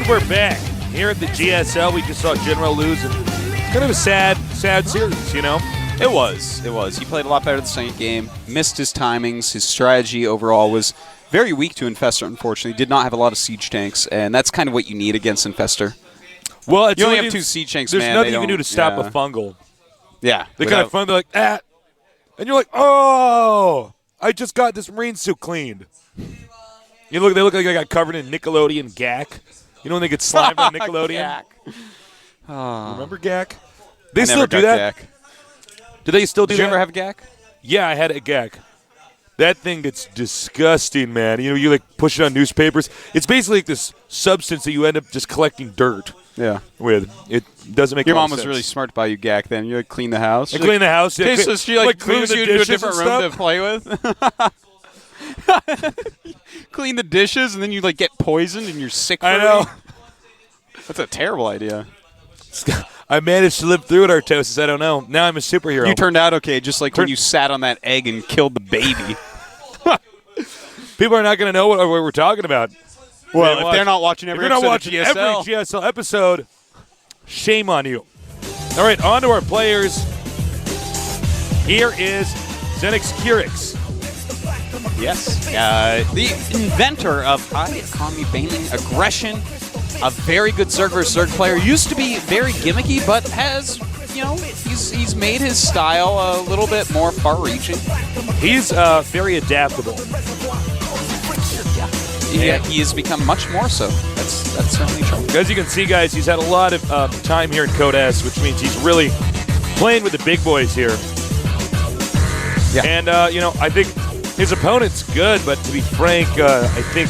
we're back here at the GSL. We just saw General lose, and it's kind of a sad series, you know? It was. He played a lot better the second game, missed his timings. His strategy overall was very weak to Infestor, unfortunately. Did not have a lot of siege tanks, and that's kind of what you need against Infestor. Well, you only have 2 siege tanks, there's man. There's nothing you can do to stop a fungal. Yeah. They kind of fun. They're like, ah. And you're like, oh, I just got this marine suit cleaned. They look like they got covered in Nickelodeon gack. You know when they get slimed on Nickelodeon? Remember gack? They still do that? Gack. Do they still do that? Did you ever have gack? Yeah, I had a gack. That thing gets disgusting, man. You know, you like push it on newspapers. It's basically like this substance that you end up just collecting dirt. Yeah. With it doesn't make your any mom was sense. really smart to buy you gack then. You like clean the house. I clean the house. Yeah, okay, so she like moves you into a different room to play with. Clean the dishes and then you like get poisoned and you're sick. I know. That's a terrible idea. I managed to live through it, Artosis. I don't know. Now I'm a superhero. You turned out okay, just like when you sat on that egg and killed the baby. People are not going to know what we're talking about. Well, if they're not watching every GSL episode, shame on you. All right, on to our players. Here is Xenix Curix. Yes. The inventor of high economy baiting aggression, a very good Zerg vs. Zerg player. Used to be very gimmicky, but has, you know, he's made his style a little bit more far-reaching. He's very adaptable. Yeah, he has become much more so. That's certainly true. As you can see, guys, he's had a lot of time here in Code S, which means he's really playing with the big boys here. Yeah. And, you know, I think his opponent's good, but to be frank, I think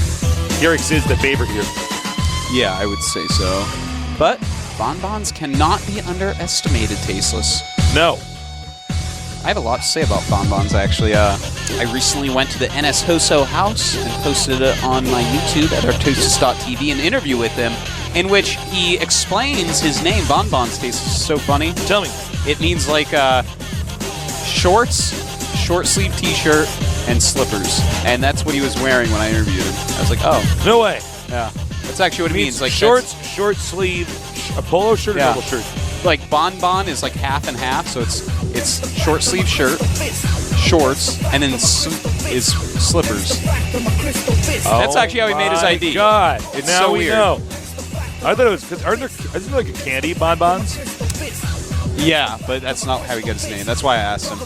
Curix is the favorite here. Yeah, I would say so. But bonbons cannot be underestimated, Tasteless. No. I have a lot to say about bonbons, actually. I recently went to the NS Hoso house and posted it on my YouTube at artosis.tv, an interview with him in which he explains his name. Bonbons tastes so funny. Tell me. It means like shorts, short sleeve t-shirt, and slippers. And that's what he was wearing when I interviewed him. I was like, oh. No way. Yeah. That's actually what it means. Like shorts, short sleeve, a polo shirt, or double shirt. Like bonbon is like half and half, so it's short sleeve shirt, shorts, and then is slippers. That's actually how he made his ID. God, it's now so we weird. know. I thought it was because isn't there like a candy bonbons? Yeah, but that's not how he got his name. That's why I asked him.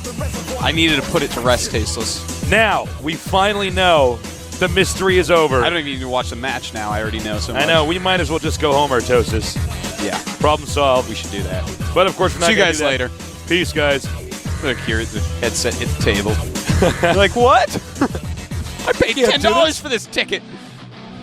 I needed to put it to rest, Tasteless. Now we finally know. The mystery is over. I don't even need to watch the match now. I already know so much. I know. We might as well just go home, Artosis. Yeah. Problem solved. We should do that. But, of course, we're not See you gonna guys do that. later. Peace, guys. Look here, the headset hit the table. You're like, what? I paid $10 for this ticket.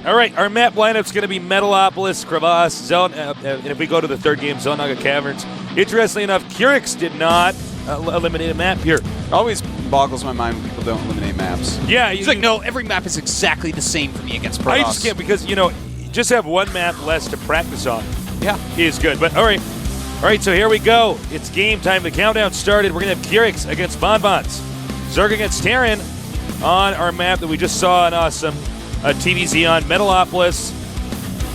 All right, our map lineup's going to be Metalopolis, Crevasse, Zone, and if we go to the third game, Zonaga Caverns. Interestingly enough, Curix did not eliminate a map here. Always boggles my mind when people don't eliminate maps. Yeah. He's like, no, every map is exactly the same for me against Protoss. I just can't because, you know, just have one map less to practice on. Yeah. Is good. But, all right. All right, so here we go. It's game time. The countdown started. We're going to have Curix against Bonbons. Zerg against Terran on our map that we just saw on awesome TVZ on Metalopolis.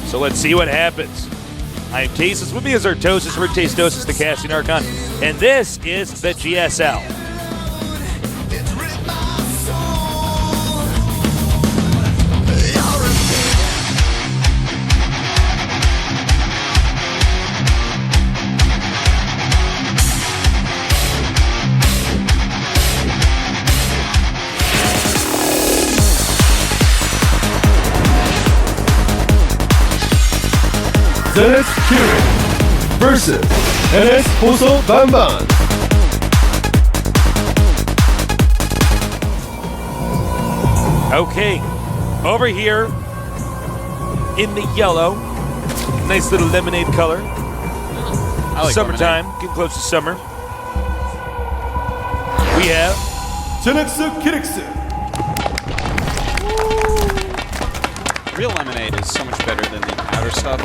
So let's see what happens. I'm Tasteless. With me is Artosis. We're Tastosis, the casting Archon. And this is the GSL. Xenix Curix versus NS Hoso Banban. Okay, over here in the yellow, nice little lemonade color. I like Summertime, getting close to summer. We have Xenix Curix. Real lemonade is so much better than the powder stuff.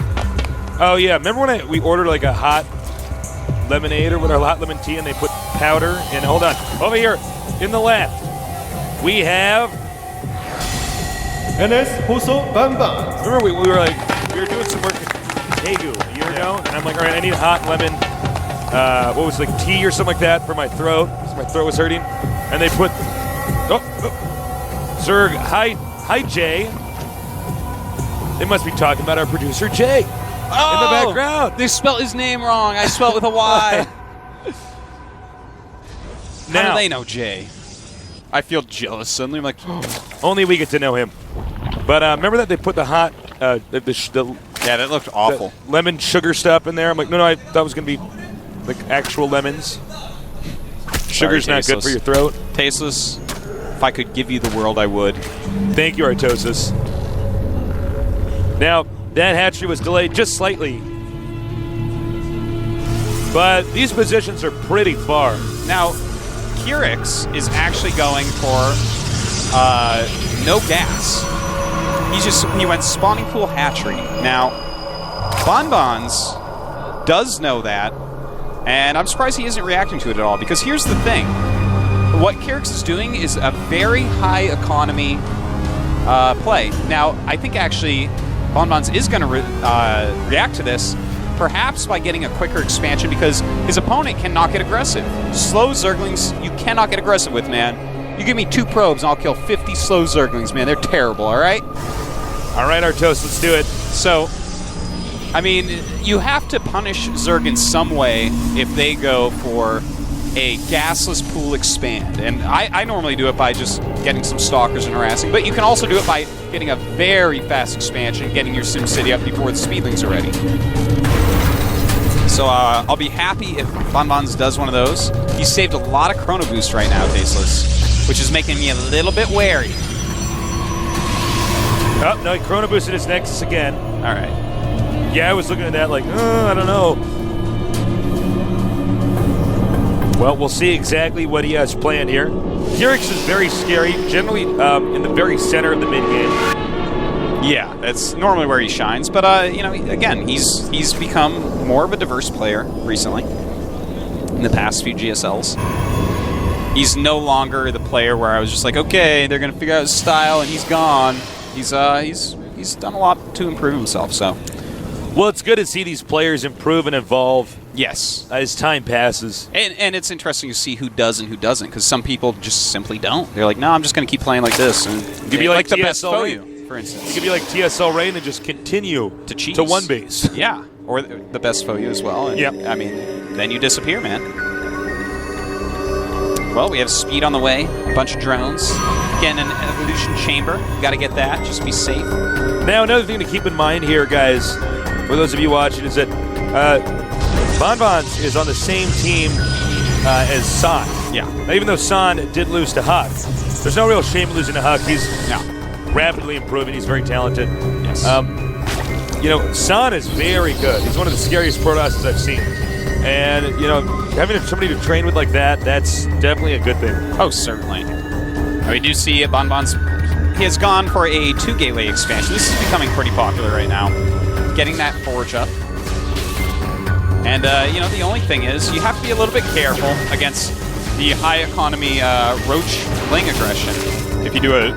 Oh yeah, remember when we ordered like a hot lemonade or with our hot lemon tea and they put powder in? Hold on, over here in the left, we have NS Hoso Banban. Remember we were like, we were doing some work at Tegu a year ago, and I'm like, all right, I need hot lemon, what was it, like tea or something like that for my throat, because my throat was hurting. And they put, Zerg, hi Jay. They must be talking about our producer Jay in the background. They spelled his name wrong. I spelled with a Y. How do they know Jay? I feel jealous suddenly. I'm like, only we get to know him. But remember that they put the hot, yeah, that looked awful. the lemon sugar stuff in there? I'm like, no, I thought it was going to be like actual lemons. Sugar's not good for your throat. Tasteless. If I could give you the world, I would. Thank you, Artosis. Now, that hatchery was delayed just slightly. But these positions are pretty far. Now, Kirix is actually going for no gas. He went spawning pool hatchery. Now, Bonbons does know that, and I'm surprised he isn't reacting to it at all, because here's the thing. What Kirix is doing is a very high economy play. Now, I think actually Bonbons is going to react to this, perhaps by getting a quicker expansion, because his opponent cannot get aggressive. Slow Zerglings, you cannot get aggressive with, man. You give me 2 probes and I'll kill 50 slow Zerglings, man. They're terrible, all right? All right, Artos, let's do it. So, I mean, you have to punish Zerg in some way if they go for a gasless pool expand. And I normally do it by just getting some stalkers and harassing, but you can also do it by getting a very fast expansion, getting your SimCity up before the speedlings are ready. So I'll be happy if Bonbons does one of those. He's saved a lot of Chrono Boost right now, Tasteless, which is making me a little bit wary. Oh, no, he Chrono Boosted his Nexus again. All right. Yeah, I was looking at that like, I don't know. Well, we'll see exactly what he has planned here. Kirix is very scary, generally in the very center of the mid-game. Yeah, that's normally where he shines, but you know, again, he's become more of a diverse player recently in the past few GSLs. He's no longer the player where I was just like, okay, they're gonna figure out his style and he's gone. He's done a lot to improve himself. So, well, it's good to see these players improve and evolve. Yes, as time passes, and it's interesting to see who does and who doesn't, because some people just simply don't. They're like, no, I'm just gonna keep playing like this, and you could be like the TSL best Rain, foe, for instance. You could be like TSL Rain and just continue to cheese to one base. Yeah, or the best foe as well. And, yeah, I mean, then you disappear, man. Well, we have speed on the way, a bunch of drones, getting an evolution chamber. You got to get that, just be safe. Now, another thing to keep in mind here, guys, for those of you watching, is that Bonbons is on the same team as San. Yeah. Now, even though San did lose to Huck, there's no real shame in losing to Huck. He's rapidly improving. He's very talented. Yes. You know, San is very good. He's one of the scariest Protosses I've seen. And, you know, having somebody to train with like that, that's definitely a good thing. Oh, certainly. We do see Bonbons. He has gone for a 2-gateway expansion. This is becoming pretty popular right now. Getting that forge up. And, you know, the only thing is you have to be a little bit careful against the high economy Roach Ling aggression if you do a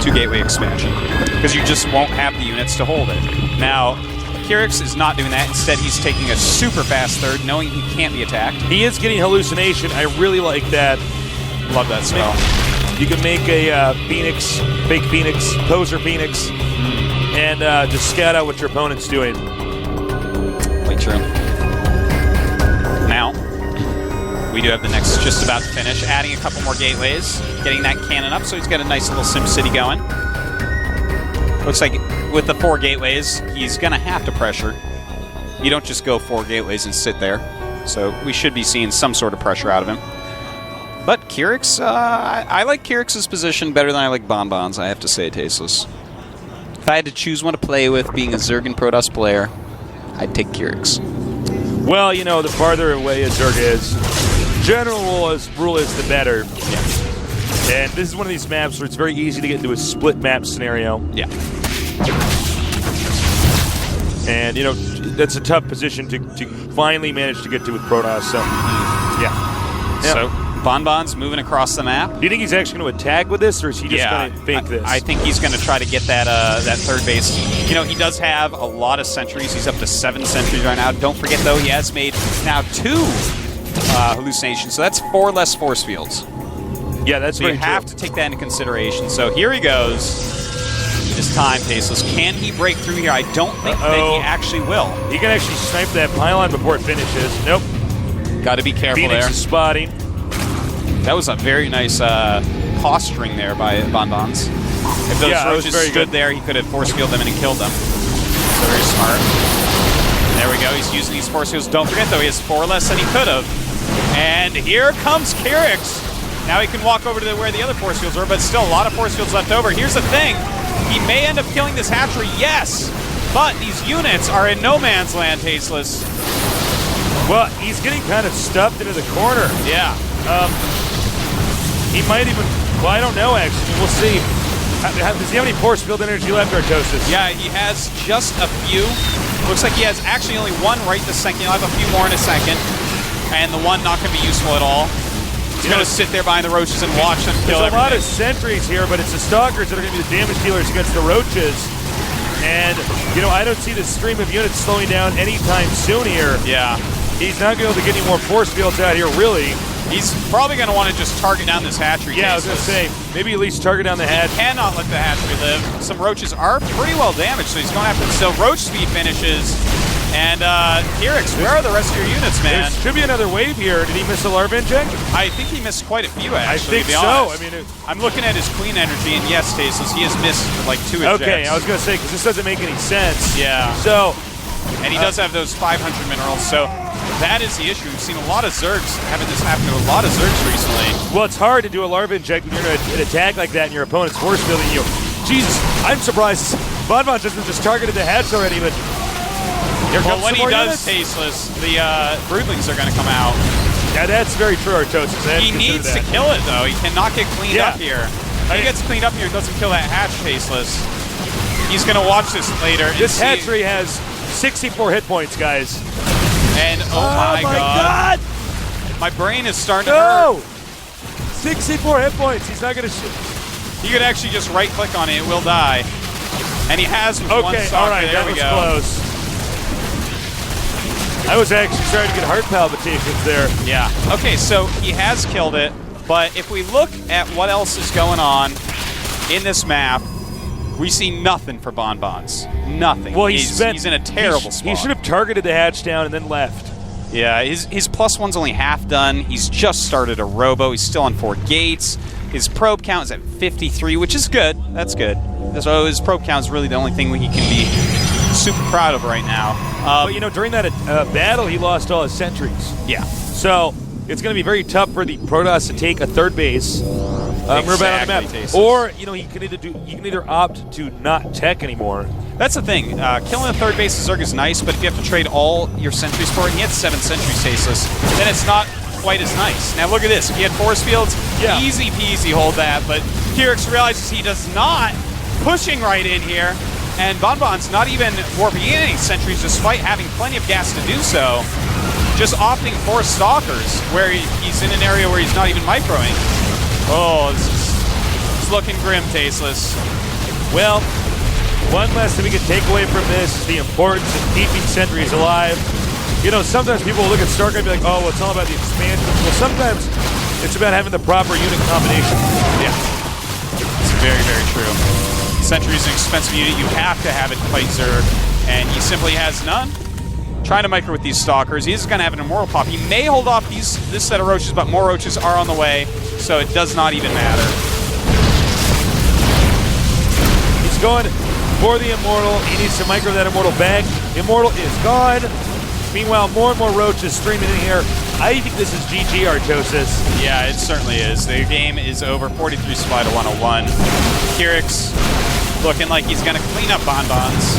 2-gateway expansion, because you just won't have the units to hold it. Now, Kirix is not doing that. Instead, he's taking a super fast third, knowing he can't be attacked. He is getting hallucination. I really like that. Love that spell. You can make a Phoenix, fake Phoenix, poser Phoenix, and just scout out what your opponent's doing. Quite true. Now, we do have the next just about to finish. Adding a couple more gateways, getting that cannon up, so he's got a nice little SimCity going. Looks like with the 4 gateways, he's going to have to pressure. You don't just go 4 gateways and sit there. So we should be seeing some sort of pressure out of him. But Kirix, I like Kirix's position better than I like Bonbons, I have to say, Tasteless. If I had to choose one to play with, being a Zerg and Protoss player, I'd take Kirix. Well, you know, the farther away a Zerg is, general rule is the better. Yeah. And this is one of these maps where it's very easy to get into a split map scenario. Yeah. And, you know, that's a tough position to finally manage to get to with Protoss. So, yeah. So, Bonbon's moving across the map. Do you think he's actually going to attack with this, or is he just Yeah, going to fake this? I think he's going to try to get that that third base. You know, he does have a lot of sentries. He's up to 7 sentries right now. Don't forget, though, he has made now 2 hallucinations, so that's 4 less force fields. Yeah, that's So you very have true. to take that into consideration. So here he goes. This time, Tasteless. Can he break through here? I don't think that he actually will. He can actually snipe that pylon before it finishes. Nope. Got to be careful Phoenix there. is spotting. That was a very nice posturing there by Bonbons. If those Yeah, that was roaches very stood good. there, he could have force fielded them and killed them. So very smart. There we go. He's using these force fields. Don't forget, though, he has 4 less than he could have. And here comes Kirix. Now he can walk over to where the other force fields are, but still a lot of force fields left over. Here's the thing. He may end up killing this hatchery, yes, but these units are in no man's land, Tasteless. Well, he's getting kind of stuffed into the corner. Yeah. He might even, well, I don't know, actually. We'll see. Does he have any force field energy left, Artosis? Yeah, he has just a few. Looks like he has actually only 1 right this second. He'll have a few more in a second. And the 1 not going to be useful at all. He's going to sit there behind the roaches and watch them kill There's a lot of everything. sentries here, but it's the stalkers that are going to be the damage dealers against the roaches. And, you know, I don't see this stream of units slowing down anytime soon here. Yeah. He's not going to be able to get any more force fields out here, really. He's probably going to want to just target down this hatchery. Yeah, I was going to say, maybe at least target down the hatch. Cannot let the hatchery live. Some roaches are pretty well damaged, so he's going to have to still roach speed finishes. And Kirix, where are the rest of your units, man? There should be another wave here. Did he miss a larva inject? I think he missed quite a few, I actually, think to be so. honest. I mean, I'm looking at his queen energy, and yes, Tasteless, he has missed like 2 ejects. okay, I was going to say, because this doesn't make any sense. Yeah. So, And he does have those 500 minerals, so that is the issue. We've seen a lot of Zergs having this happen to a lot of Zergs recently. well, it's hard to do a larva inject when you're going to attack like that and your opponent's force fielding you. Jesus, I'm surprised Bonbon hasn't just targeted the hatch already, but here Well, comes when some he more does units. Tasteless, the broodlings are going to come out. Yeah, that's very true, Artosis. I hadn't He considered needs to that. kill it, though. He cannot get cleaned Yeah. up here. If he gets cleaned up here, he doesn't kill that hatch Tasteless. He's going to watch this later. And This see- hatchery has 64 hit points, guys. And oh my god. My brain is starting to hurt. No! 64 hit points. He's not going to shoot. He could actually just right-click on it. It will die. And he has with one Okay, stalker. all right, There that we was go. close. I was actually starting to get heart palpitations there. Yeah. Okay, so he has killed it, but if we look at what else is going on in this map, we see nothing for Bonbons. Nothing. Well, he's in a terrible spot. He should have targeted the hatch down and then left. Yeah, his +1's only half done. He's just started a robo. He's still on 4 gates. His probe count is at 53, which is good. That's good. So his probe count is really the only thing he can be super proud of right now. But, you know, during that battle, he lost all his sentries. Yeah. So it's going to be very tough for the Protoss to take a third base. We're about on the Exactly, map. Tasteless. Or, you know, you can either opt to not tech anymore. That's the thing. Killing a third base of Zerg is nice, but if you have to trade all your sentries for it, and he had 7 sentries Tasteless, then it's not quite as nice. Now look at this. If he had force fields, Yeah. easy peasy hold that, but Kirix realizes he does not. Pushing right in here, and Bonbon's not even warping in any sentries despite having plenty of gas to do so. Just opting for stalkers, where he's in an area where he's not even microing. Oh, it's looking grim, Tasteless. Well, one lesson we can take away from this is the importance of keeping sentries alive. You know, sometimes people will look at StarCraft and be like, oh, well, it's all about the expansion. Well, sometimes it's about having the proper unit combination. Yeah, it's very, very true. Sentry is an expensive unit. You have to have it to fight Zerg, and he simply has none. Trying to micro with these stalkers. He's going to have an immortal pop. He may hold off this set of roaches, but more roaches are on the way, so it does not even matter. He's going for the Immortal. He needs to micro that Immortal back. Immortal is gone. Meanwhile, more and more roaches streaming in here. I think this is GG, Artosis. Yeah, it certainly is. The game is over. 43 supply to 101. Kirix looking like he's going to clean up Bonbons.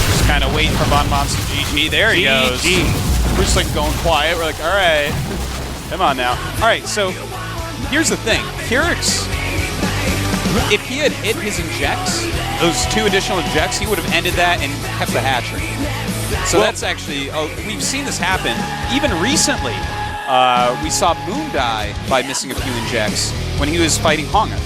Just kind of waiting for Bonbons to GG. There he goes. We're just like going quiet. We're like, all right, come on now. All right, so here's the thing. Kirix, if he had hit his injects, those 2 additional ejects, he would have ended that and kept the hatchery. So that's actually, we've seen this happen. Even recently, we saw Moon die by missing a few injects when he was fighting Honga.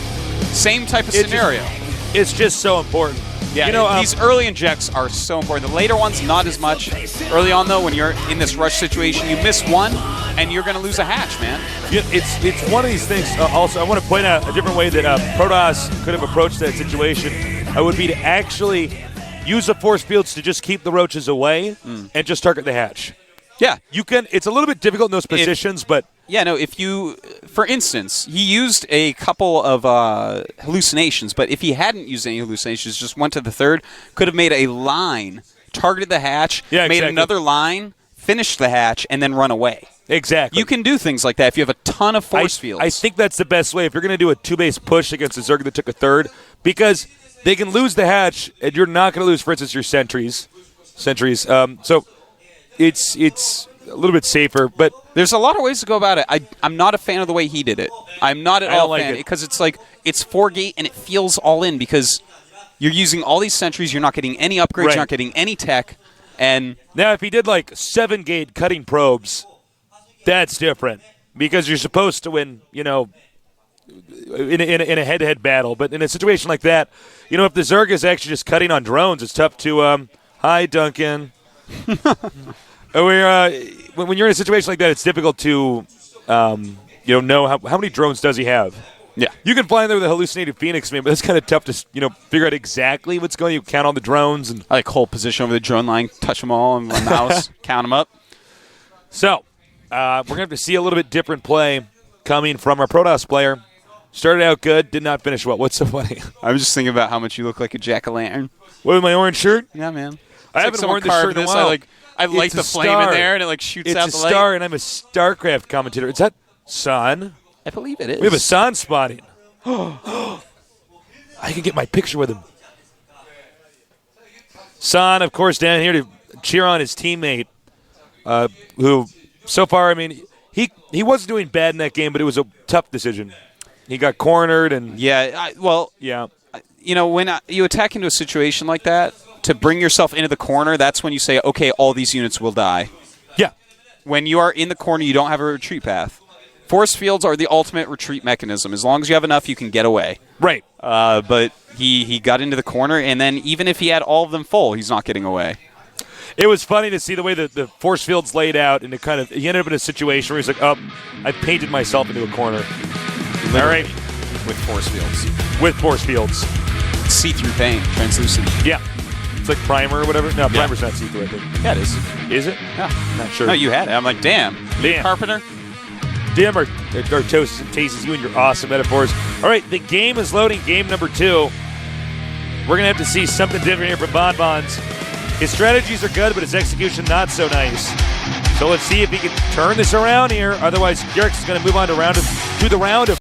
Same type of scenario. It's just so important. Yeah, you know, these early injects are so important. The later ones, not as much. Early on, though, when you're in this rush situation, you miss one, and you're going to lose a hatch, man. It's one of these things. Also, I want to point out a different way that Protoss could have approached that situation. Would be to actually use the force fields to just keep the roaches away and just target the hatch. Yeah. You can. It's a little bit difficult in those positions, but... Yeah, no, if you... For instance, he used a couple of hallucinations, but if he hadn't used any hallucinations, just went to the third, could have made a line, targeted the hatch, made another line, finished the hatch, and then run away. Exactly. You can do things like that if you have a ton of force fields. I think that's the best way if you're going to do a 2-base push against a Zerg that took a third, because they can lose the hatch, and you're not going to lose, for instance, your sentries. So it's a little bit safer, but there's a lot of ways to go about it. I'm not a fan of the way he did it. I'm not at all a fan because it's like it's 4-gate and it feels all in because you're using all these sentries. You're not getting any upgrades. You're not getting any tech. And now, if he did like 7-gate cutting probes, that's different because you're supposed to win. You know, in a head-to-head battle. But in a situation like that, you know, if the Zerg is actually just cutting on drones, it's tough to. Hi, Duncan. When you're in a situation like that, it's difficult to, know how many drones does he have. Yeah, you can fly in there with a hallucinated Phoenix, man, but it's kind of tough to, figure out exactly what's going. You count on the drones and I like hold position over the drone line, touch them all, and one mouse, count them up. So we're gonna have to see a little bit different play coming from our Protoss player. Started out good, did not finish well. What's so funny? I was just thinking about how much you look like a jack-o'-lantern. What, with my orange shirt? Yeah, man. I haven't worn this shirt in a while. I light the flame in there, and it shoots out the light. It's a star, and I'm a StarCraft commentator. Is that San? I believe it is. We have a San spotting. I can get my picture with him. San, of course, down here to cheer on his teammate, who so far, I mean, he wasn't doing bad in that game, but it was a tough decision. He got cornered, and yeah. You know, when you attack into a situation like that, to bring yourself into the corner, that's when you say, okay, all these units will die. Yeah. When you are in the corner, you don't have a retreat path. Force fields are the ultimate retreat mechanism. As long as you have enough, you can get away. Right. But he got into the corner, and then even if he had all of them full, he's not getting away. It was funny to see the way that the force field's laid out, and he ended up in a situation where he's like, I painted myself into a corner. Literally. All right. With force fields. With force fields. See-through paint, translucent. Yeah. It's like primer or whatever. No, primer's not see-through, I think. Yeah, it is. Is it? Yeah. Not sure. No, you had it. I'm like, damn. Carpenter. Damn, our toasts and tastes, you and your awesome metaphors. All right, the game is loading. Game number 2. We're going to have to see something different here from Bonbons. His strategies are good, but his execution not so nice. So let's see if he can turn this around here. Otherwise, Garrix is going to move on to the round of